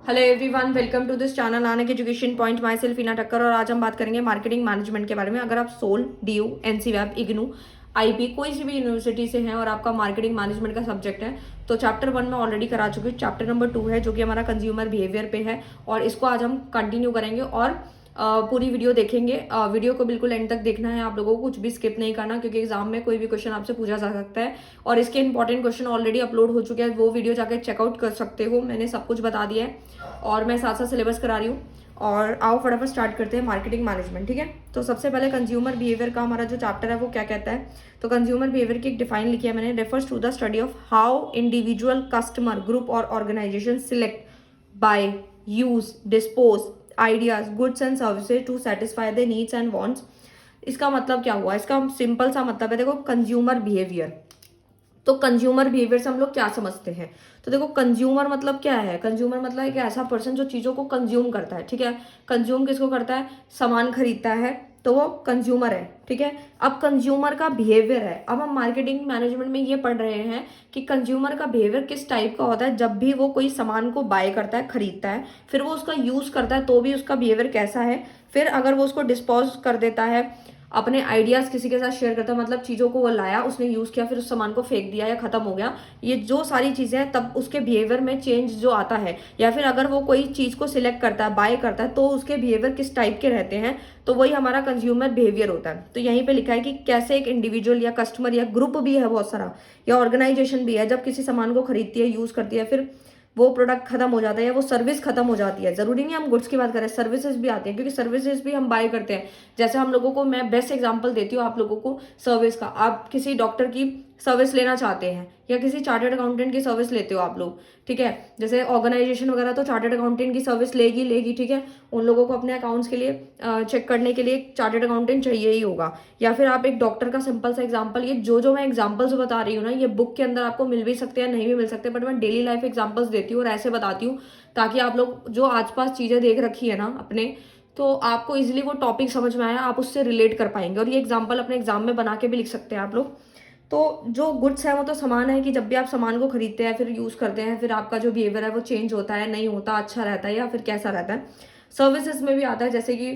Hello everyone, welcome to this channel आनक education point. Myself Ina Thakkar और आज हम बात करेंगे मार्केटिंग मैनेजमेंट के बारे में। अगर आप सोल, डीयू, एनसीवैब, इग्नू, आईपी कोई सी भी यूनिवर्सिटी से हैं और आपका मार्केटिंग मैनेजमेंट का सब्जेक्ट है तो चैप्टर 1 में ऑलरेडी करा चुके हैं। चैप्टर नंबर 2 है जो कि हमारा कंज्यूमर बिहेवियर पे है और इसको आज हम कंटिन्यू करेंगे और पूरी वीडियो देखेंगे। वीडियो को बिल्कुल एंड तक देखना है आप लोगों को, कुछ भी स्किप नहीं करना क्योंकि एग्जाम में कोई भी क्वेश्चन आपसे पूछा जा सकता है और इसके इंपॉर्टेंट क्वेश्चन ऑलरेडी अपलोड हो चुके हैं। वो वीडियो जाकर चेकआउट कर सकते हो, मैंने सब कुछ बता दिया है और मैं साथ साथ सिलेबस करा रही हूँ। और आओ फटाफट स्टार्ट करते हैं मार्केटिंग मैनेजमेंट। ठीक है, तो सबसे पहले कंज्यूमर बिहेवियर का हमारा जो चैप्टर है वो क्या कहता है। तो कंज्यूमर बिहेवियर की एक डिफाइन लिखी है मैंने, refers to the study of how individual customer group और organisation select, buy, use, dispose ideas, goods and services to satisfy the needs and wants. इसका मतलब क्या हुआ, इसका सिंपल सा मतलब है, देखो कंज्यूमर बिहेवियर। तो कंज्यूमर बिहेवियर से हम लोग क्या समझते हैं। तो देखो कंज्यूमर मतलब क्या है, कंज्यूमर मतलब एक ऐसा पर्सन जो चीज़ों को कंज्यूम करता है। ठीक है, कंज्यूम किसको करता है, सामान खरीदता है तो वो कंज्यूमर है। ठीक है, अब कंज्यूमर का बिहेवियर है, अब हम मार्केटिंग मैनेजमेंट में ये पढ़ रहे हैं कि कंज्यूमर का बिहेवियर किस टाइप का होता है। जब भी वो कोई सामान को बाय करता है, खरीदता है, फिर वो उसका यूज करता है तो भी उसका बिहेवियर कैसा है। फिर अगर वो उसको डिस्पोज कर देता है, अपने आइडियाज किसी के साथ शेयर करता है, मतलब चीज़ों को वो लाया, उसने यूज़ किया, फिर उस सामान को फेंक दिया या खत्म हो गया, ये जो सारी चीज़ें हैं, तब उसके बिहेवियर में चेंज जो आता है। या फिर अगर वो कोई चीज़ को सिलेक्ट करता है, बाय करता है, तो उसके बिहेवियर किस टाइप के रहते हैं, तो वही हमारा कंज्यूमर बिहेवियर होता है। तो यहीं पे लिखा है कि कैसे एक इंडिविजुअल या कस्टमर या ग्रुप भी है बहुत सारा, या ऑर्गेनाइजेशन भी है, जब किसी सामान को खरीदती है, यूज़ करती है, फिर वो प्रोडक्ट खत्म हो जाता है या वो सर्विस खत्म हो जाती है। जरूरी नहीं हम गुड्स की बात करें, सर्विसेज भी आती है क्योंकि सर्विसेज भी हम बाय करते हैं। जैसे हम लोगों को, मैं बेस्ट एग्जांपल देती हूँ आप लोगों को सर्विस का। आप किसी डॉक्टर की सर्विस लेना चाहते हैं या किसी चार्टर्ड अकाउंटेंट की सर्विस लेते हो आप लोग। ठीक है, जैसे ऑर्गेनाइजेशन वगैरह तो चार्टर्ड अकाउंटेंट की सर्विस लेगी। ठीक है, उन लोगों को अपने अकाउंट्स के लिए चेक करने के लिए चार्टर्ड अकाउंटेंट चाहिए ही होगा। या फिर आप एक डॉक्टर का सिंपल सा एग्जाम्पल, ये जो मैं एग्जाम्पल्स बता रही हूँ ना, ये बुक के अंदर आपको मिल भी सकते हैं, नहीं भी मिल सकते, बट मैं डेली लाइफ एग्जाम्पल्स देती हूँ और ऐसे बताती हूँ ताकि आप लोग जो आसपास चीजें देख रखी है ना अपने, तो आपको इजिली वो टॉपिक समझ में आया, आप उससे रिलेट कर पाएंगे। और ये एग्जाम्पल अपने एग्जाम में बना के भी लिख सकते हैं आप लोग। तो जो गुड्स है वो तो सामान है कि जब भी आप सामान को खरीदते हैं, फिर यूज करते हैं, फिर आपका जो बिहेवियर है वो चेंज होता है, नहीं होता, अच्छा रहता है या फिर कैसा रहता है। सर्विसेज में भी आता है, जैसे कि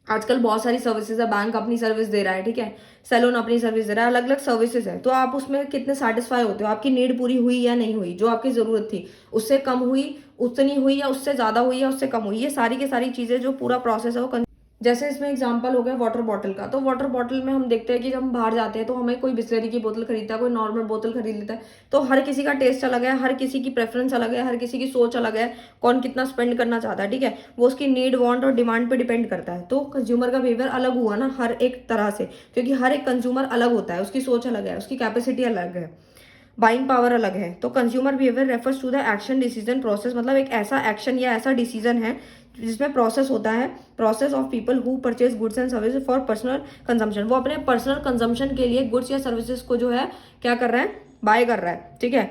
आजकल बहुत सारी सर्विसेज है, बैंक अपनी सर्विस दे रहा है, ठीक है, सैलून अपनी सर्विस दे रहा है, अलग अलग सर्विसेज है। तो आप उसमें कितने सेटिस्फाई होते हो, आपकी नीड पूरी हुई या नहीं हुई, जो आपकी जरूरत थी उससे कम हुई, उतनी हुई, या उससे ज्यादा हुई या उससे कम हुई। ये सारी की सारी चीजें, जो पूरा प्रोसेस है वो जैसे इसमें एग्जांपल हो गया वाटर बॉटल का। तो वाटर बॉटल में हम देखते हैं कि जब हम बाहर जाते हैं तो हमें कोई बिस्लरी की बोतल खरीदता है, कोई नॉर्मल बोतल खरीद लेता है। तो हर किसी का टेस्ट अलग है, हर किसी की प्रेफरेंस अलग है, हर किसी की सोच अलग है, कौन कितना स्पेंड करना चाहता है। ठीक है, वो उसकी नीड, वांट और डिमांड पे डिपेंड करता है। तो कंज्यूमर का बिहेवियर अलग हुआ ना हर एक तरह से, क्योंकि हर एक कंज्यूमर अलग होता है, उसकी सोच अलग है, उसकी कैपेसिटी अलग है, बाइंग पावर अलग है। तो consumer behaviour refers to the action decision process, मतलब एक ऐसा एक्शन या ऐसा डिसीजन है जिसमें प्रोसेस होता है, process of people who purchase goods and services for personal consumption. वो अपने पर्सनल कंजम्पशन के लिए गुड्स या सर्विसेज को जो है क्या कर रहा है, बाय कर रहा है। ठीक है,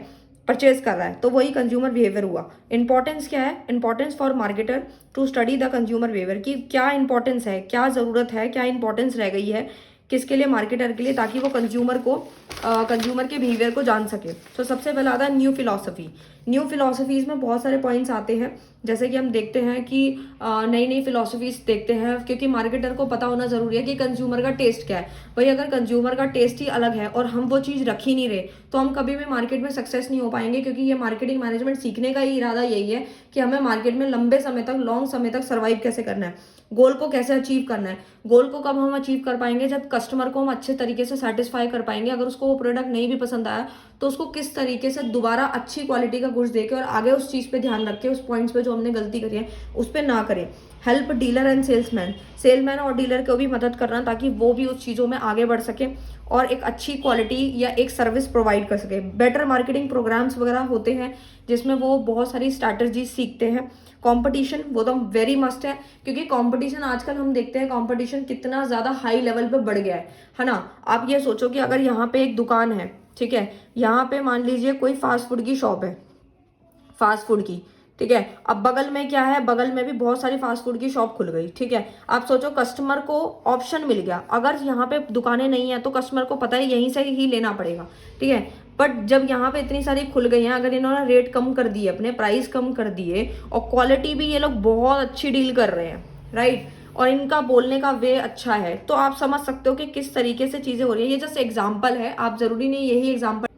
परचेज कर रहा है, तो वही कंज्यूमर बिहेवियर हुआ। इंपॉर्टेंस क्या है, importance for marketer to study the consumer behaviour, की क्या इंपॉर्टेंस है, क्या जरूरत है, क्या इंपॉर्टेंस रह गई है किसके लिए, मार्केटर के लिए, ताकि वो कंज्यूमर को कंज्यूमर के बिहेवियर को जान सके। तो सबसे पहला आता है न्यू फिलॉसफी। न्यू फिलॉसफीज में बहुत सारे पॉइंट्स आते हैं, जैसे कि हम देखते हैं कि नई नई फिलॉसफीज देखते हैं, क्योंकि मार्केटर को पता होना जरूरी है कि कंज्यूमर का टेस्ट क्या है। भाई अगर कंज्यूमर का टेस्ट ही अलग है और हम वो चीज़ रख ही नहीं रहे तो हम कभी भी मार्केट में सक्सेस नहीं हो पाएंगे, क्योंकि ये मार्केटिंग मैनेजमेंट सीखने का ही इरादा यही है कि हमें मार्केट में लंबे समय तक, लॉन्ग समय तक सर्वाइव कैसे करना है, गोल को कैसे अचीव करना है। गोल को कब हम अचीव कर पाएंगे, जब कस्टमर को हम अच्छे तरीके से सेटिस्फाई कर पाएंगे। अगर उसको वो प्रोडक्ट नहीं भी पसंद आया तो उसको किस तरीके से दोबारा अच्छी क्वालिटी का गुड्स देके और आगे उस चीज़ पे ध्यान रखें, उस पॉइंट्स पे जो हमने गलती करी है उस पर ना करें। Help dealer and salesman, salesman और डीलर को भी मदद करना ताकि वो भी उस चीज़ों में आगे बढ़ सके और एक अच्छी क्वालिटी या एक सर्विस प्रोवाइड कर सके। बेटर मार्केटिंग प्रोग्राम्स वगैरह होते हैं जिसमें वो बहुत सारी स्ट्रैटेजी सीखते हैं। कंपटीशन वो तो वेरी मस्ट है, क्योंकि कंपटीशन आजकल हम देखते हैं कंपटीशन कितना ज़्यादा हाई लेवल पे बढ़ गया है ना। आप ये सोचो कि अगर यहाँ पे एक दुकान है, ठीक है, यहाँ पे मान लीजिए कोई फास्ट फूड की शॉप है, फास्ट फूड की, ठीक है, अब बगल में क्या है, बगल में भी बहुत सारी फास्ट फूड की शॉप खुल गई। ठीक है, आप सोचो कस्टमर को ऑप्शन मिल गया, अगर यहाँ पे दुकानें नहीं है तो कस्टमर को पता है यहीं से ही लेना पड़ेगा। ठीक है, बट जब यहाँ पे इतनी सारी खुल गई हैं, अगर इन्होंने रेट कम कर दिए, अपने प्राइस कम कर दिए, और क्वालिटी भी ये लोग बहुत अच्छी डील कर रहे हैं, राइट, और इनका बोलने का वे अच्छा है, तो आप समझ सकते हो कि किस तरीके से चीजें हो रही है। ये जस्ट एग्जाम्पल है, आप जरूरी नहीं यही एग्जाम्पल,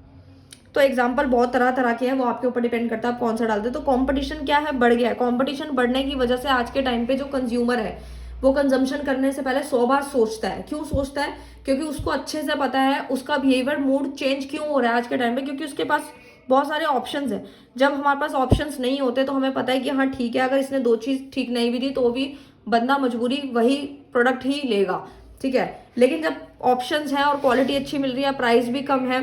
तो एग्जाम्पल बहुत तरह तरह के हैं, वो आपके ऊपर डिपेंड करता है आप कौन सा डालते हैं। तो कंपटीशन क्या है, बढ़ गया है। कंपटीशन बढ़ने की वजह से आज के टाइम पे जो कंज्यूमर है वो कंजम्पशन करने से पहले 100 बार सोचता है। क्यों सोचता है? क्योंकि उसको अच्छे से पता है उसका बिहेवियर, मूड चेंज क्यों हो रहा है आज के टाइम पे, क्योंकि उसके पास बहुत सारे ऑप्शंस हैं। जब हमारे पास ऑप्शंस नहीं होते तो हमें पता है कि हाँ ठीक है, अगर इसने दो चीज ठीक नहीं भी दी तो भी बंदा मजबूरी वही प्रोडक्ट ही लेगा, ठीक है। लेकिन जब ऑप्शंस हैं और क्वालिटी अच्छी मिल रही है, प्राइस भी कम है,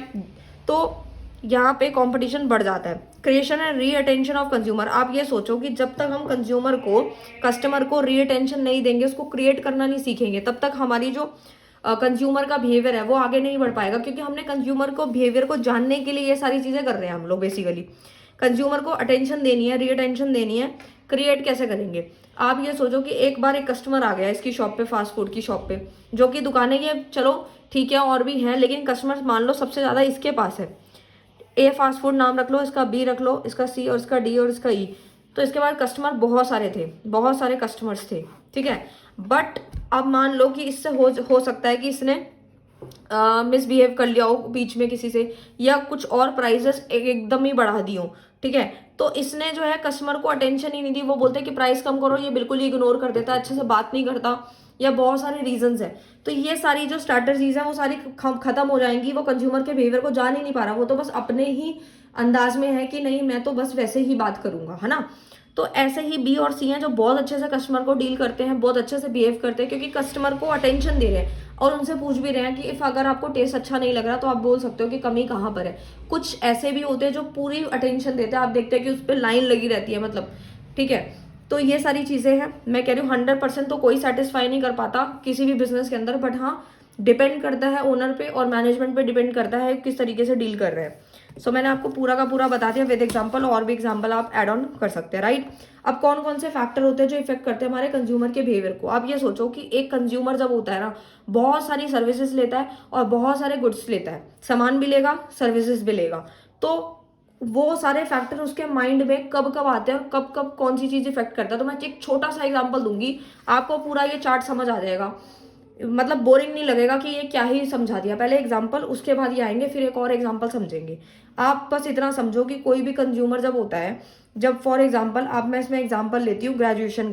तो यहाँ पे कंपटीशन बढ़ जाता है। Creation and re attention of consumer. आप ये सोचो कि जब तक हम कंज्यूमर को, कस्टमर को री अटेंशन नहीं देंगे, उसको क्रिएट करना नहीं सीखेंगे, तब तक हमारी जो कंज्यूमर का बिहेवियर है वो आगे नहीं बढ़ पाएगा। क्योंकि हमने कंज्यूमर को बिहेवियर को जानने के लिए ये सारी चीजें कर रहे हैं हम लोग। बेसिकली कंज्यूमर को अटेंशन देनी है, री अटेंशन देनी है, क्रिएट कैसे करेंगे? आप ये सोचो कि एक बार एक कस्टमर आ गया इसकी शॉप पे, फास्ट फूड की शॉप पे, जो कि दुकानें ये चलो ठीक है और भी हैं, लेकिन कस्टमर मान लो सबसे ज्यादा इसके पास है। ए फास्ट फूड नाम रख लो, इसका बी रख लो, इसका सी, और इसका डी, और इसका ई। तो इसके बाद कस्टमर बहुत सारे थे, बहुत सारे कस्टमर्स थे, ठीक है। बट अब मान लो कि इससे हो सकता है कि इसने मिसबिहेव कर लिया हो बीच में किसी से, या कुछ और प्राइजेस एकदम ही बढ़ा दी हो, ठीक है। तो इसने जो है कस्टमर को अटेंशन ही नहीं दी। वो बोलते हैं कि प्राइस कम करो, ये बिल्कुल ही इग्नोर कर देता है, अच्छे से बात नहीं करता, या बहुत सारे रीजंस हैं। तो ये सारी जो स्ट्रैटेजीज हैं वो सारी खत्म हो जाएंगी। वो कंज्यूमर के बिहेवियर को जान ही नहीं पा रहा, वो तो बस अपने ही अंदाज में है कि नहीं मैं तो बस वैसे ही बात करूंगा, है ना। तो ऐसे ही बी और सी हैं जो बहुत अच्छे से कस्टमर को डील करते हैं, बहुत अच्छे से बिहेव करते हैं, क्योंकि कस्टमर को अटेंशन दे रहे हैं और उनसे पूछ भी रहे हैं कि इफ अगर आपको टेस्ट अच्छा नहीं लग रहा तो आप बोल सकते हो कि कमी कहाँ पर है। कुछ ऐसे भी होते हैं जो पूरी अटेंशन देते हैं, आप देखते हैं कि उस पर लाइन लगी रहती है, मतलब, ठीक है। तो ये सारी चीजें हैं। मैं कह रही हूँ 100% तो कोई सेटिस्फाई नहीं कर पाता किसी भी बिजनेस के अंदर, बट हाँ डिपेंड करता है ओनर पे और मैनेजमेंट पे डिपेंड करता है किस तरीके से डील कर रहे हैं। सो मैंने आपको पूरा का पूरा बता दिया विद एग्जांपल, और भी एग्जांपल आप ऐड ऑन कर सकते हैं, राइट। अब कौन कौन से फैक्टर होते हैं जो इफेक्ट करते हैं हमारे कंज्यूमर के बिहेवियर को? आप ये सोचो कि एक कंज्यूमर जब होता है ना, बहुत सारी सर्विसेज लेता है और बहुत सारे गुड्स लेता है, सामान भी लेगा, सर्विसेज भी लेगा, तो वो सारे फैक्टर उसके माइंड में कब कब आते हैं और कब कब कौन सी चीज इफेक्ट करता है। तो मैं एक छोटा सा एग्जांपल दूंगी, आपको पूरा ये चार्ट समझ आ जाएगा, मतलब बोरिंग नहीं लगेगा कि ये क्या ही समझा दिया। पहले एग्जांपल, उसके बाद ये आएंगे, फिर एक और एग्जांपल समझेंगे। आप बस इतना समझो कि कोई भी कंज्यूमर जब होता है, जब फॉर एग्जांपल अब मैं इसमें एग्जांपल लेती हूँ ग्रेजुएशन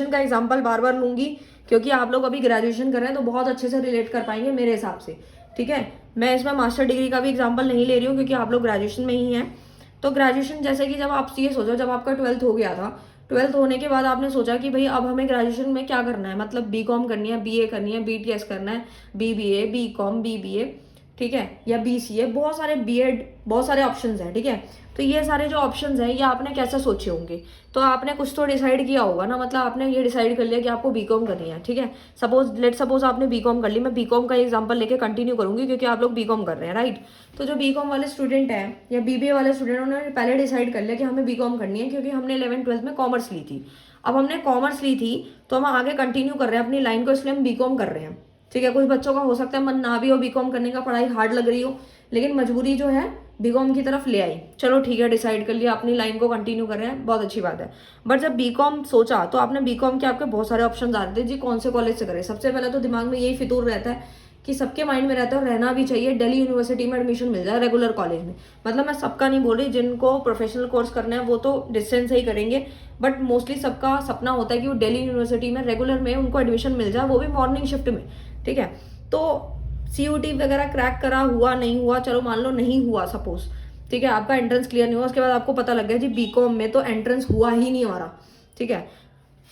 का एग्जांपल बार बार लूंगी, क्योंकि आप लोग अभी ग्रेजुएशन कर रहे हैं तो बहुत अच्छे से रिलेट कर पाएंगे मेरे हिसाब से, ठीक है। मैं इसमें मास्टर डिग्री का भी एग्जांपल नहीं ले रही हूँ क्योंकि आप लोग ग्रेजुएशन में ही हैं। तो ग्रेजुएशन जैसे कि जब आप ये सोचो, जब आपका 12th हो गया था, 12th होने के बाद आपने सोचा कि भाई अब हमें ग्रेजुएशन में क्या करना है, मतलब बीकॉम करनी है, बीए करनी है, बीटीएस करना है, बीबीए, बीकॉम, बीबीए, ठीक है, या बीसीए, बहुत सारे बीएड, बहुत सारे ऑप्शंस हैं, ठीक है। तो ये सारे जो ऑप्शंस हैं ये आपने कैसे सोचे होंगे? तो आपने कुछ तो डिसाइड किया होगा ना, मतलब आपने ये डिसाइड कर लिया कि आपको बीकॉम करनी है, ठीक है। सपोज आपने बीकॉम कर ली, मैं बीकॉम का एग्जांपल लेके कंटिन्यू करूंगी क्योंकि आप लोग बीकॉम कर रहे हैं, राइट। तो जो बीकॉम वाले स्टूडेंट हैं या बीबीए वाले स्टूडेंट, उन्होंने पहले डिसाइड कर लिया कि हमें बीकॉम करनी है, क्योंकि हमने 11th-12th में कॉमर्स ली थी। अब हमने कॉमर्स ली थी तो हम आगे कंटिन्यू कर रहे हैं अपनी लाइन को, इसलिए हम बीकॉम कर रहे हैं, ठीक है। कुछ बच्चों का हो सकता है मन ना भी हो बीकॉम करने का, पढ़ाई हार्ड लग रही हो, लेकिन मजबूरी जो है बीकॉम की तरफ ले आई, चलो ठीक है, डिसाइड कर लिया, अपनी लाइन को कंटिन्यू कर रहे हैं, बहुत अच्छी बात है। बट जब बीकॉम सोचा तो आपने बीकॉम के आपके बहुत सारे ऑप्शन आ रहे थे जी, कौन से कॉलेज से करें। सबसे पहले तो दिमाग में यही फितूर रहता है कि सबके माइंड में रहता है और रहना भी चाहिए, दिल्ली यूनिवर्सिटी में एडमिशन मिल जाए रेगुलर कॉलेज में। मतलब मैं सबका नहीं बोल रही, जिनको प्रोफेशनल कोर्स करना है वो तो डिस्टेंस से ही करेंगे, बट मोस्टली सबका सपना होता है कि वो दिल्ली यूनिवर्सिटी में रेगुलर में उनको एडमिशन मिल जाए, वो भी मॉर्निंग शिफ्ट में, ठीक है। तो सीयूटी वगैरह क्रैक करा, हुआ नहीं हुआ, चलो मान लो नहीं हुआ सपोज, ठीक है, आपका एंट्रेंस क्लियर नहीं हुआ, उसके बाद आपको पता लग गया जी बीकॉम में तो एंट्रेंस हुआ ही नहीं हमारा, ठीक है।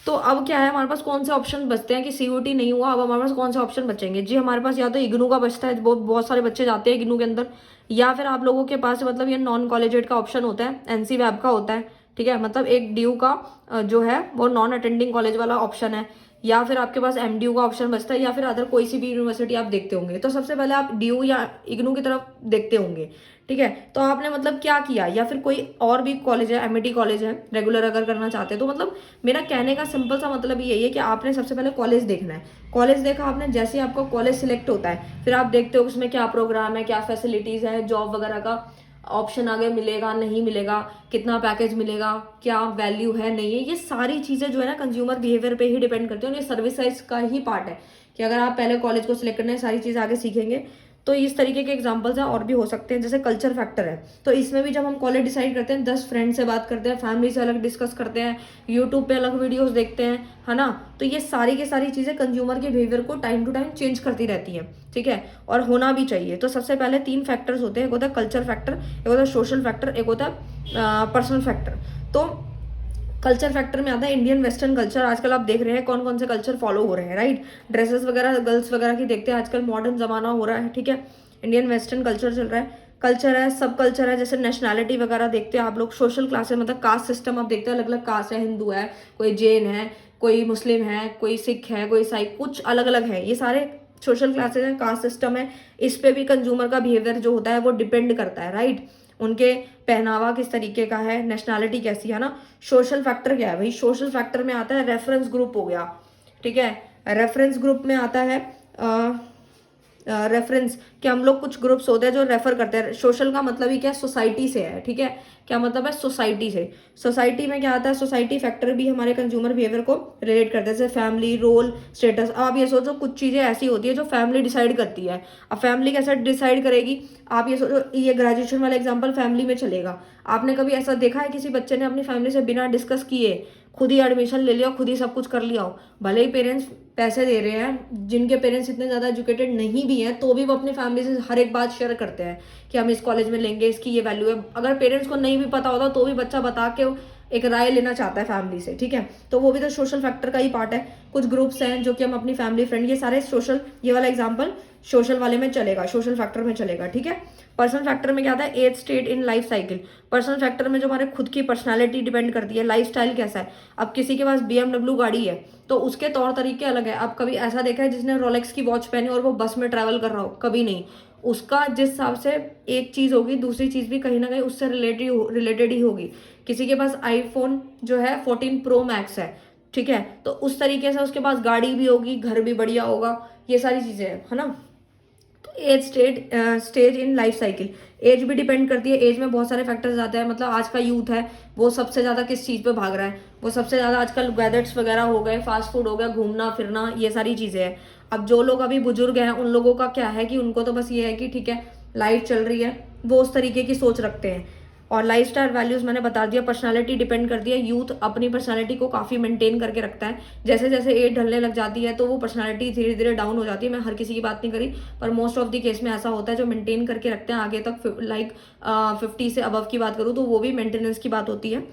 तो अब क्या है, हमारे पास कौन से ऑप्शन बचते हैं कि सीयूटी नहीं हुआ, अब हमारे पास कौन से ऑप्शन बचेंगे जी? हमारे पास या तो इग्नू का बचता है, बहुत सारे बच्चे जाते हैं इग्नू के अंदर, या फिर आप लोगों के पास मतलब ये नॉन कॉलेजेट का ऑप्शन होता है, एनसी वैब का होता है, ठीक है, मतलब एक ड्यू का जो है वो नॉन अटेंडिंग कॉलेज वाला ऑप्शन है, या फिर आपके पास एमडीयू का ऑप्शन बचता है, या फिर अदर कोई सी भी यूनिवर्सिटी आप देखते होंगे, तो सबसे पहले आप डीयू या इग्नू की तरफ देखते होंगे। ठीक है, तो आपने मतलब क्या किया, या फिर कोई और भी कॉलेज है, एमईटी कॉलेज है, रेगुलर अगर करना चाहते हैं तो मतलब मेरा कहने का सिंपल सा मतलब यही है कि आपने सबसे पहले कॉलेज देखना है। कॉलेज देखा आपने, जैसे ही आपका कॉलेज सिलेक्ट होता है फिर आप देखते हो उसमें क्या प्रोग्राम है, क्या फैसिलिटीज है, जॉब वगैरह का ऑप्शन आगे मिलेगा नहीं मिलेगा, कितना पैकेज मिलेगा, क्या वैल्यू है नहीं है, ये सारी चीजें जो है ना कंज्यूमर बिहेवियर पे ही डिपेंड करती है और ये सर्विसेज का ही पार्ट है कि अगर आप पहले कॉलेज को सिलेक्ट करना है, सारी चीज़ आगे सीखेंगे। तो इस तरीके के एग्जांपल्स हैं और भी हो सकते हैं, जैसे कल्चर फैक्टर है, तो इसमें भी जब हम कॉलेज डिसाइड करते हैं 10 फ्रेंड से बात करते हैं, फैमिली से अलग डिस्कस करते हैं, यूट्यूब पे अलग वीडियोस देखते हैं, है ना। तो ये सारी की सारी चीज़ें कंज्यूमर के बिहेवियर को टाइम टू टाइम चेंज करती रहती है। ठीक है, और होना भी चाहिए। तो सबसे पहले 3 फैक्टर्स होते हैं, एक होता है कल्चर फैक्टर, एक होता है सोशल फैक्टर, एक होता है पर्सनल फैक्टर। तो कल्चर फैक्टर में आता है इंडियन वेस्टर्न कल्चर। आजकल आप देख रहे हैं कौन कौन से कल्चर फॉलो हो रहे हैं, राइट। ड्रेसेस वगैरह गर्ल्स वगैरह की देखते हैं, आजकल मॉडर्न जमाना हो रहा है। ठीक है, इंडियन वेस्टर्न कल्चर चल रहा है। कल्चर है, सब कल्चर है, जैसे नेशनैलिटी वगैरह देखते हैं आप लोग। सोशल क्लासेस मतलब कास्ट सिस्टम आप देखते हैं, अलग अलग कास्ट है, हिंदू है, कोई जैन है, कोई मुस्लिम है, कोई सिख है, कोई ईसाई, कुछ अलग अलग है। ये सारे सोशल क्लासेस है, कास्ट सिस्टम है। इस पे भी कंज्यूमर का बिहेवियर जो होता है वो डिपेंड करता है, राइट। उनके पहनावा किस तरीके का है, नेशनैलिटी कैसी है ना। सोशल फैक्टर क्या है भाई, सोशल फैक्टर में आता है रेफरेंस ग्रुप हो गया। ठीक है, रेफरेंस ग्रुप में आता है रेफरेंस कि हम लोग कुछ ग्रुप्स होते हैं जो रेफर करते हैं। सोशल का मतलब ही क्या है, सोसाइटी से है। ठीक है, क्या मतलब है, सोसाइटी से। सोसाइटी में क्या आता है, सोसाइटी फैक्टर भी हमारे कंज्यूमर बिहेवियर को रिलेट करते हैं, जैसे फैमिली, रोल, स्टेटस। अब आप ये सोचो कुछ चीज़ें ऐसी होती है जो फैमिली डिसाइड करती है। अब फैमिली कैसे डिसाइड करेगी, आप ये सोचो, ये ग्रेजुएशन वाला एग्जाम्पल फैमिली में चलेगा। आपने कभी ऐसा देखा है किसी बच्चे ने अपनी फैमिली से बिना डिस्कस किए खुद ही एडमिशन ले लिया, खुद ही सब कुछ कर लिया हो। भले ही पेरेंट्स पैसे दे रहे हैं, जिनके पेरेंट्स इतने ज़्यादा एजुकेटेड नहीं भी हैं, तो भी वो अपनी फैमिली से हर एक बात शेयर करते हैं कि हम इस कॉलेज में लेंगे, इसकी ये वैल्यू है। अगर पेरेंट्स को नहीं भी पता होता तो भी बच्चा बता के एक राय लेना चाहता है फैमिली से। ठीक है, तो वो भी तो सोशल फैक्टर का ही पार्ट है। कुछ ग्रुप्स हैं जो कि हम अपनी फैमिली फ्रेंड, ये सारे सोशल, ये वाला एग्जाम्पल सोशल वाले में चलेगा, सोशल फैक्टर में चलेगा। ठीक है, पर्सनल फैक्टर में क्या आता है, age state in life cycle. Personal factor में जो हमारे खुद की पर्सनालिटी डिपेंड करती है, लाइफ स्टाइल कैसा है। अब किसी के पास BMW गाड़ी है तो उसके तौर तरीके अलग है। अब कभी ऐसा देखा है जिसने रोलेक्स की वॉच पहनी और वो बस में ट्रैवल कर रहा हो, कभी नहीं। उसका जिस हिसाब से एक चीज़ होगी, दूसरी चीज़ भी कहीं ना कहीं उससे रिलेटेड ही होगी। किसी के पास आईफोन जो है 14 प्रो मैक्स है, ठीक है, तो उस तरीके से उसके पास गाड़ी भी होगी, घर भी बढ़िया होगा, ये सारी चीज़ें हैं, है ना। Age stage in life cycle, age भी डिपेंड करती है। एज में बहुत सारे फैक्टर्स आते हैं। मतलब आज का यूथ है वो सबसे ज़्यादा किस चीज़ पे भाग रहा है, वो सबसे ज़्यादा आजकल गैजेट्स वगैरह हो गए, फास्ट फूड हो गया, घूमना फिरना, ये सारी चीज़ें हैं। अब जो लोग अभी बुजुर्ग हैं उन लोगों का क्या है कि उनको तो बस ये है कि ठीक है लाइफ चल रही है, वो उस तरीके की सोच रखते हैं। और लाइफ स्टाइल वैल्यूज़ मैंने बता दिया, पर्सनालिटी डिपेंड करती है। यूथ अपनी पर्सनालिटी को काफ़ी मेंटेन करके रखता है। जैसे जैसे एज ढलने लग जाती है तो वो पर्सनालिटी धीरे धीरे डाउन हो जाती है। मैं हर किसी की बात नहीं करी, पर मोस्ट ऑफ द केस में ऐसा होता है जो मेंटेन करके रखते हैं आगे तक। लाइक 50 से अबव की बात करूँ तो वो भी मेंटेनेंस की बात होती है।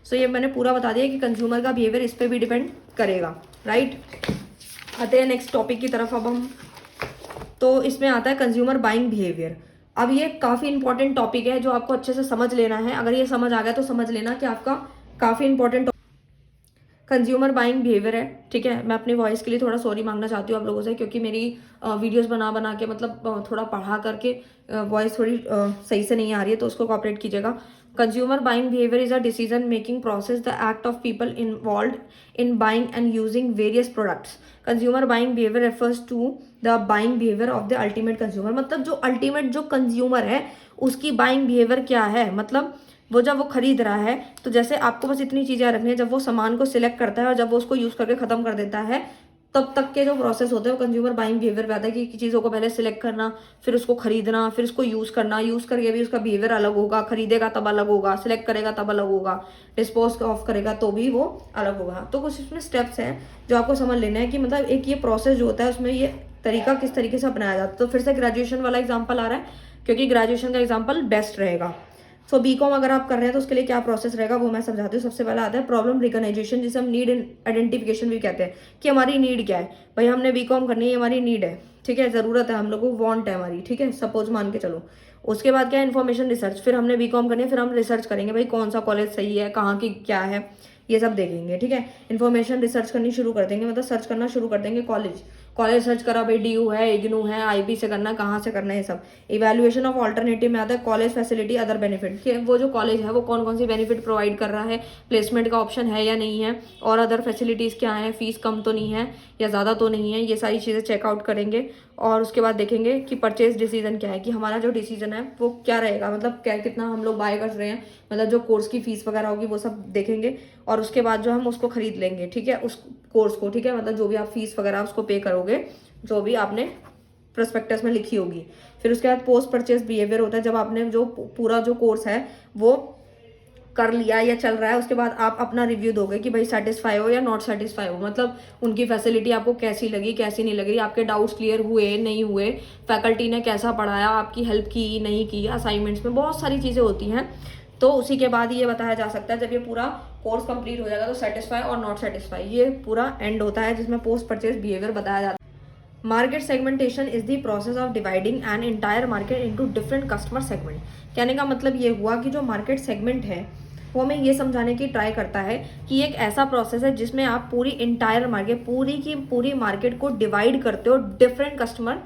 सो ये मैंने पूरा बता दिया कि कंज्यूमर का बिहेवियर इस पर भी डिपेंड करेगा, राइट। आते हैं नेक्स्ट टॉपिक की तरफ अब हम। तो इसमें आता है कंज्यूमर बाइंग बिहेवियर। अब ये काफ़ी इंपॉर्टेंट टॉपिक है जो आपको अच्छे से समझ लेना है। अगर ये समझ आ गया तो समझ लेना कि आपका काफ़ी इंपॉर्टेंट कंज्यूमर बाइंग बिहेवियर है। ठीक है, मैं अपनी वॉइस के लिए थोड़ा सॉरी मांगना चाहती हूँ आप लोगों से, क्योंकि मेरी वीडियोस बना बना के मतलब थोड़ा पढ़ा करके वॉइस थोड़ी सही से नहीं आ रही है, तो उसको कॉपरेट कीजिएगा। Consumer buying behaviour is a decision making process, the act of people involve in buying and using various products. Consumer buying behaviour refers to the buying behaviour of the ultimate consumer. मतलब जो ultimate जो consumer है उसकी buying behaviour क्या है, मतलब वो जब वो खरीद रहा है तो जैसे आपको बस इतनी चीज़ें रखनी है, जब वो सामान को सिलेक्ट करता है और जब वो उसको यूज़ करके ख़त्म कर देता है तब तक के जो प्रोसेस होते हैं वो कंज्यूमर बाइंग बिहेवियर पे आता है कि चीज़ों को पहले सिलेक्ट करना, फिर उसको खरीदना, फिर उसको यूज़ करना, यूज़ करके भी उसका बिहेवियर अलग होगा, खरीदेगा तब अलग होगा, सिलेक्ट करेगा तब अलग होगा, डिस्पोज ऑफ करेगा तो भी वो अलग होगा। तो कुछ इसमें स्टेप्स हैं जो आपको समझ लेना है कि मतलब एक ये प्रोसेस जो होता है उसमें ये तरीका किस तरीके से अपनाया जाता है। तो फिर से ग्रेजुएशन वाला एग्जाम्पल आ रहा है क्योंकि ग्रेजुएशन का एग्जाम्पल बेस्ट रहेगा। सो बीकॉम अगर आप कर रहे हैं तो उसके लिए क्या प्रोसेस रहेगा वो मैं समझाती हूँ। सबसे पहला आता है प्रॉब्लम रिकॉग्नाइजेशन, जिसे हम नीड आइडेंटिफिकेशन भी कहते हैं कि हमारी नीड क्या है। भाई हमने बीकॉम करनी है, हमारी नीड है, ठीक है, ज़रूरत है, हम लोग को वांट है हमारी, ठीक है, सपोज मान के चलो। उसके बाद क्या है, इन्फॉर्मेशन रिसर्च। फिर हमने बीकॉम करनी है, फिर हम रिसर्च करेंगे भाई कौन सा कॉलेज सही है, कहाँ की क्या है, ये सब देखेंगे। ठीक है, इन्फॉर्मेशन रिसर्च करनी शुरू कर देंगे, मतलब सर्च करना शुरू कर देंगे। कॉलेज कॉलेज सर्च करा भाई, डीयू है, इग्नू है, आईबी से करना, कहाँ से करना है, ये सब। इवैल्यूएशन ऑफ ऑल्टरनेटिव में आता है कॉलेज फैसिलिटी अदर बेनिफिट, कि वो जो कॉलेज है वो कौन कौन सी बेनिफिट प्रोवाइड कर रहा है, प्लेसमेंट का ऑप्शन है या नहीं है, और अदर फैसिलिटीज़ क्या है, फीस कम तो नहीं है या ज़्यादा तो नहीं है, ये सारी चीज़ें चेकआउट करेंगे। और उसके बाद देखेंगे कि परचेज डिसीजन क्या है, कि हमारा जो डिसीजन है वो क्या रहेगा, मतलब क्या कितना हम लोग बाय कर रहे हैं, मतलब जो कोर्स की फीस वगैरह होगी वो सब देखेंगे। और उसके बाद जो हम उसको खरीद लेंगे, ठीक है, उस कोर्स को। ठीक है, मतलब जो भी आप फीस वगैरह उसको पे करोगे, जो भी आपने प्रोस्पेक्टस में लिखी होगी। फिर उसके बाद पोस्ट परचेज बिहेवियर होता है, जब आपने जो पूरा जो कोर्स है वो कर लिया या चल रहा है, उसके बाद आप अपना रिव्यू दोगे कि भाई सेटिस्फाई हो या नॉट सेटिस्फाई हो, मतलब उनकी फैसिलिटी आपको कैसी लगी, कैसी नहीं लगी, आपके डाउट्स क्लियर हुए नहीं हुए, फैकल्टी ने कैसा पढ़ाया, आपकी हेल्प की नहीं की, असाइनमेंट्स में बहुत सारी चीज़ें होती हैं। तो उसी के बाद ये बताया जा सकता है, जब ये पूरा कोर्स कंप्लीट हो जाएगा तो सेटिस्फाई और नॉट सेटिस्फाई, ये पूरा एंड होता है, जिसमें पोस्ट परचेज बिहेवियर बताया जाता है। Market segmentation is the process of dividing an entire market into different customer segment. कहने का मतलब ये हुआ कि जो मार्केट सेगमेंट है वो हमें ये समझाने की ट्राई करता है कि एक ऐसा प्रोसेस है जिसमें आप पूरी इंटायर मार्केट, पूरी की पूरी मार्केट को डिवाइड करते हो डिफरेंट कस्टमर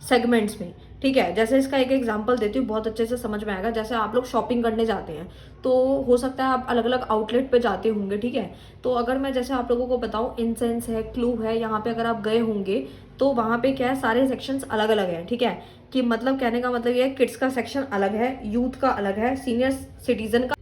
सेगमेंट्स में। ठीक है, जैसे इसका एक एग्जांपल देती हूँ, बहुत अच्छे से समझ में आएगा। जैसे आप लोग शॉपिंग करने जाते हैं तो हो सकता है आप अलग अलग आउटलेट पे जाते होंगे। ठीक है, तो अगर मैं जैसे आप लोगों को बताऊँ, इंसेंस है, क्लू है, यहाँ पे अगर आप गए होंगे तो वहाँ पे क्या है, सारे सेक्शंस अलग अलग हैं। ठीक है, कि मतलब कहने का मतलब ये है, किड्स का सेक्शन अलग है, यूथ का अलग है, सीनियर सिटीजन का।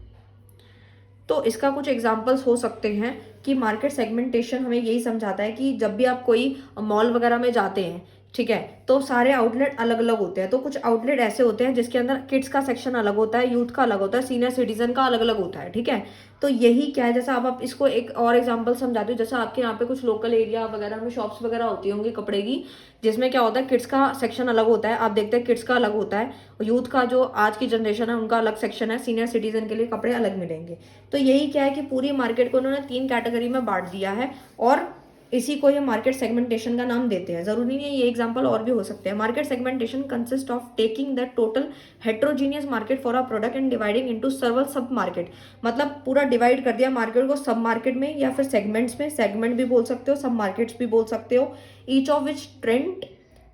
तो इसका कुछ एग्जांपल्स हो सकते हैं कि मार्केट सेगमेंटेशन हमें यही समझाता है कि जब भी आप कोई मॉल वगैरह में जाते हैं, ठीक है, तो सारे आउटलेट अलग अलग होते हैं। तो कुछ आउटलेट ऐसे होते हैं जिसके अंदर किड्स का सेक्शन अलग होता है, यूथ का अलग होता है, सीनियर सिटीजन का अलग अलग होता है। ठीक है, तो यही क्या है, जैसे आप इसको एक और एग्जांपल समझाते हो, जैसे आपके यहाँ पे कुछ लोकल एरिया वगैरह में शॉप्स वगैरह होती होंगी कपड़े की, जिसमें क्या होता है, किड्स का सेक्शन अलग होता है। आप देखते हैं किड्स का अलग होता है, यूथ का जो आज की जनरेशन है उनका अलग सेक्शन है, सीनियर सिटीजन के लिए कपड़े अलग मिलेंगे। तो यही क्या है कि पूरी मार्केट को उन्होंने 3 कैटेगरी में बांट दिया है और इसी को ये मार्केट सेगमेंटेशन का नाम देते हैं। जरूरी नहीं है, ये एग्जांपल और भी हो सकते हैं। Market segmentation consist of taking the total heterogeneous market for a product and dividing into several sub market. मतलब पूरा डिवाइड कर दिया मार्केट को सब मार्केट में या फिर सेगमेंट्स में, सेगमेंट भी बोल सकते हो, सब मार्केट्स भी बोल सकते हो। Each of which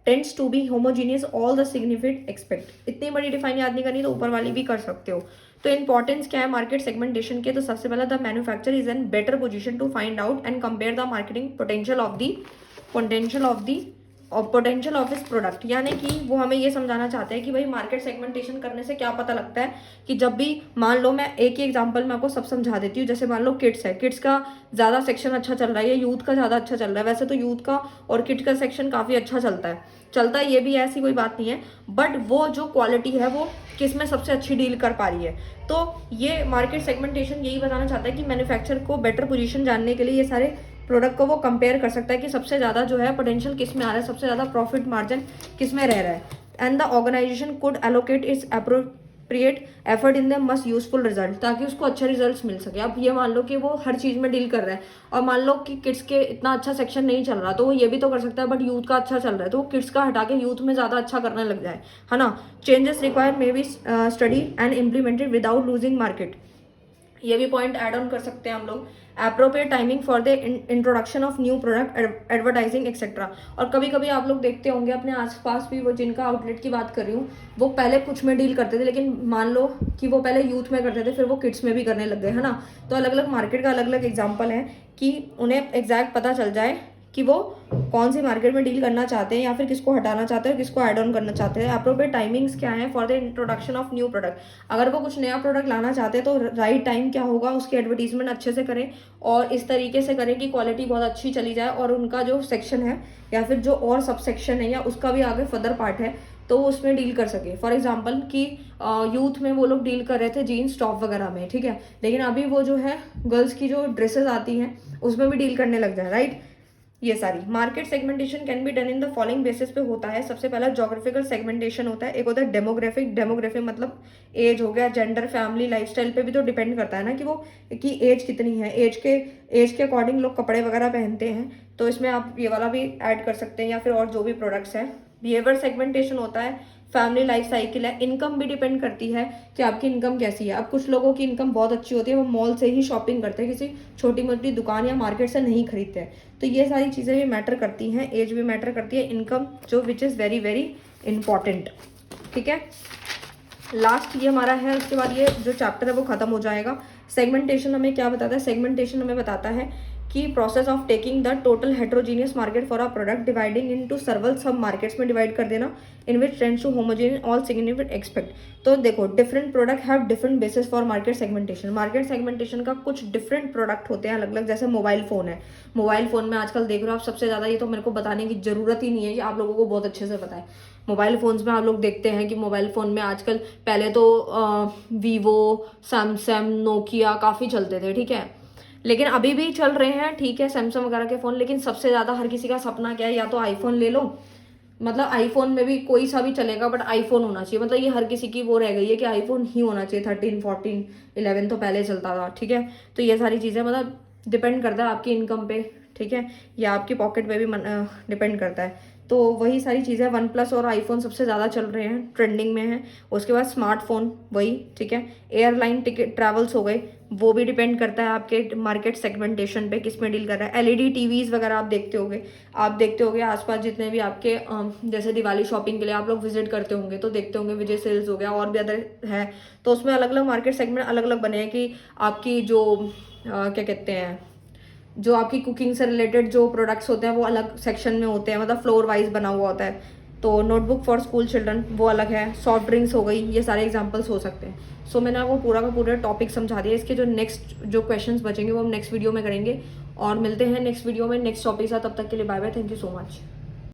tends to be homogeneous all the significant expect. इतनी बड़ी डिफाइन याद नहीं करनी तो ऊपर वाली भी कर सकते हो। तो इंपॉर्टेंस क्या है मार्केट सेगमेंटेशन के, तो सबसे पहला the manufacturer is an better position to find out and compare the marketing potential of his product. यानी कि वो हमें ये समझाना चाहते हैं कि भाई मार्केट सेगमेंटेशन करने से क्या पता लगता है कि जब भी मान लो, मैं एक ही एग्जांपल में आपको सब समझा देती हूँ। जैसे मान लो किड्स है, किड्स का ज़्यादा सेक्शन अच्छा चल रहा है या यूथ का ज़्यादा अच्छा चल रहा है। वैसे तो यूथ का और किड्स का सेक्शन काफ़ी अच्छा चलता है, ये भी ऐसी कोई बात नहीं है, बट वो जो क्वालिटी है वो किस में सबसे अच्छी डील कर पा रही है। तो ये मार्केट सेगमेंटेशन यही बताना चाहता है कि मैन्युफैक्चरर को बेटर पोजीशन जानने के लिए ये सारे प्रोडक्ट को वो कंपेयर कर सकता है कि सबसे ज़्यादा जो है पोटेंशियल किस में आ रहा है, सबसे ज़्यादा प्रॉफिट मार्जिन किस में रह रहा है। And the organization could allocate its appropriate effort in the most useful result, ताकि उसको अच्छे रिजल्ट्स मिल सके। अब ये मान लो कि वो हर चीज़ में डील कर रहा है और मान लो कि किड्स के इतना अच्छा सेक्शन नहीं चल रहा, तो वो ये भी तो कर सकता है, बट यूथ का अच्छा चल रहा है तो वो किड्स का हटा के यूथ में ज़्यादा अच्छा करने लग जाए, है ना। Changes require may be study and implemented without losing market, ये भी पॉइंट ऐड ऑन कर सकते हैं हम लोग। Appropriate timing for the introduction of new product, advertising etcetera. और कभी कभी आप लोग देखते होंगे अपने आसपास भी, वो जिनका आउटलेट की बात कर रही हूँ, वो पहले कुछ में डील करते थे, लेकिन मान लो कि वो पहले यूथ में करते थे, फिर वो किड्स में भी करने लग गए, है ना। तो अलग अलग मार्केट का अलग अलग एग्जाम्पल है कि उन्हें एग्जैक्ट पता चल जाए कि वो कौन सी मार्केट में डील करना चाहते हैं या फिर किसको हटाना चाहते हैं और किसको ऐड ऑन करना चाहते हैं। अप्रोप्रिएट टाइमिंग्स क्या है for the introduction of new product. अगर वो कुछ नया प्रोडक्ट लाना चाहते हैं तो राइट टाइम क्या होगा, उसकी एडवर्टीजमेंट अच्छे से करें और इस तरीके से करें कि क्वालिटी बहुत अच्छी चली जाए और उनका जो सेक्शन है या फिर जो और सब सेक्शन है या उसका भी आगे फर्दर पार्ट है तो वो उसमें डील कर सके। फॉर एग्जाम्पल कि यूथ में वो लोग डील कर रहे थे जीन्स टॉप वगैरह में, ठीक है, लेकिन अभी वो जो है गर्ल्स की जो ड्रेसेस आती हैं उसमें भी डील करने लग जाए, राइट। ये सारी market segmentation can be done in the following basis पे होता है। सबसे पहला जोग्राफिकल सेगमेंटेशन होता है, एक होता है डेमोग्राफिक। डेमोग्राफिक मतलब एज हो गया, जेंडर, फैमिली, लाइफस्टाइल पे भी तो डिपेंड करता है ना कि वो कि एज कितनी है, एज के अकॉर्डिंग लोग कपड़े वगैरह पहनते हैं, तो इसमें आप ये वाला भी ऐड कर सकते हैं या फिर और जो भी प्रोडक्ट्स हैं। बिहेवियर सेगमेंटेशन होता है, फैमिली लाइफ साइकिल है, इनकम भी डिपेंड करती है कि आपकी इनकम कैसी है। अब कुछ लोगों की इनकम बहुत अच्छी होती है, वो मॉल से ही शॉपिंग करते हैं, किसी छोटी मोटी दुकान या मार्केट से नहीं खरीदते हैं। तो ये सारी चीज़ें भी मैटर करती हैं, एज भी मैटर करती है, इनकम जो which is very very important. ठीक है, लास्ट ये हमारा है, उसके बाद ये जो चैप्टर है वो खत्म हो जाएगा। सेगमेंटेशन हमें क्या बताता है? सेगमेंटेशन हमें बताता है कि process of taking the total heterogeneous market for a product dividing into several sub markets में डिवाइड कर देना, in which tends to homogeneous all significant expect. तो देखो, different product have different basis for market segmentation. Market segmentation का कुछ different product होते हैं अलग अलग। जैसे मोबाइल फोन है, मोबाइल फोन में आजकल देख रहे हो आप सबसे ज़्यादा, ये तो मेरे को बताने की जरूरत ही नहीं है, ये आप लोगों को बहुत अच्छे से पता है। मोबाइल फ़ोन्स में आप लोग देखते हैं कि मोबाइल फ़ोन में आजकल, पहले तो वीवो, सैमसंग, नोकिया काफ़ी चलते थे, ठीक है, लेकिन अभी भी चल रहे हैं, ठीक है, सैमसंग वगैरह के फ़ोन। लेकिन सबसे ज़्यादा हर किसी का सपना क्या है? या तो आईफोन ले लो, मतलब आईफोन में भी कोई सा भी चलेगा बट आईफोन होना चाहिए, मतलब ये हर किसी की वो रह गई है कि आईफोन ही होना चाहिए। 13, 14, 11 तो पहले चलता था, ठीक है। तो ये सारी चीज़ें मतलब डिपेंड करता है आपकी इनकम पे, ठीक है, या आपकी पॉकेट पे भी डिपेंड करता है। तो वही सारी चीज़ें, वन प्लस और आईफोन सबसे ज़्यादा चल रहे हैं, ट्रेंडिंग में है। उसके बाद स्मार्टफोन वही, ठीक है। एयरलाइन टिकट ट्रैवल्स हो गए, वो भी डिपेंड करता है आपके मार्केट सेगमेंटेशन पे, किस में डील कर रहा है। एलईडी टीवीज़ वगैरह आप देखते होगे आसपास जितने भी आपके जैसे दिवाली शॉपिंग के लिए आप लोग विजिट करते होंगे तो देखते होंगे विजय सेल्स हो गया और भी अदर है। तो उसमें अलग अलग मार्केट सेगमेंट अलग अलग बने हैं कि आपकी जो क्या कहते हैं, जो आपकी कुकिंग से रिलेटेड जो प्रोडक्ट्स होते हैं वो अलग सेक्शन में होते हैं, मतलब फ्लोर वाइज बना हुआ होता है। तो नोटबुक फॉर स्कूल चिल्ड्रन वो अलग है, सॉफ्ट ड्रिंक्स हो गई, ये सारे एग्जांपल्स हो सकते हैं। सो मैंने आपको पूरा का पूरा टॉपिक समझा दिया। इसके जो नेक्स्ट जो क्वेश्चंस बचेंगे वो हम नेक्स्ट वीडियो में करेंगे, और मिलते हैं नेक्स्ट वीडियो में नेक्स्ट टॉपिक के साथ। तब तक के लिए bye bye, thank you so much.